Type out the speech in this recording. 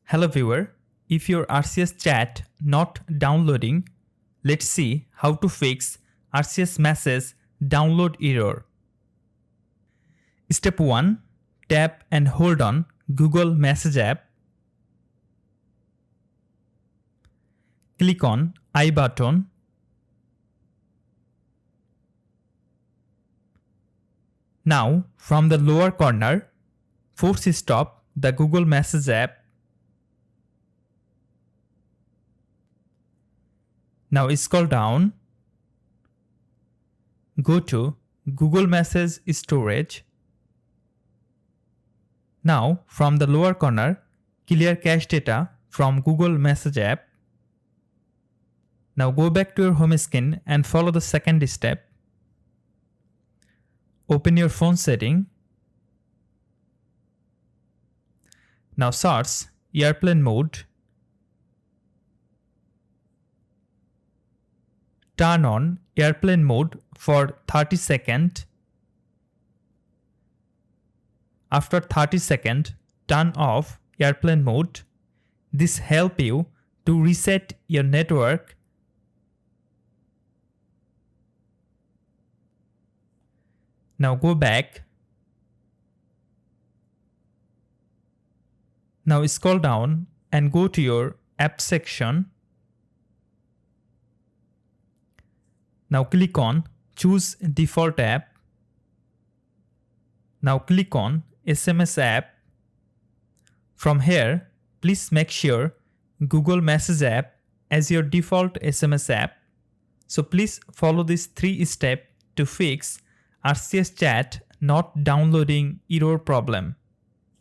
Hello viewer, if your RCS chat not downloading, let's see how to fix RCS message download error. Step 1. Tap and hold on Google Message app. Click on I button. Now from the lower corner, force stop the Google Message app. Now scroll down. Go to Google Message Storage. Now from the lower corner, clear cache data from Google Message app. Now go back to your home screen and follow the second step. Open your phone setting. Now search airplane mode. Turn on airplane mode for 30 seconds. After 30 seconds, turn off airplane mode. This helps you to reset your network. Now go back. Now scroll down and go to your app section. Now click on choose default app. Now click on SMS app. From here, please make sure Google Message app as your default SMS app. So please follow these 3 steps to fix RCS chat not downloading error problem.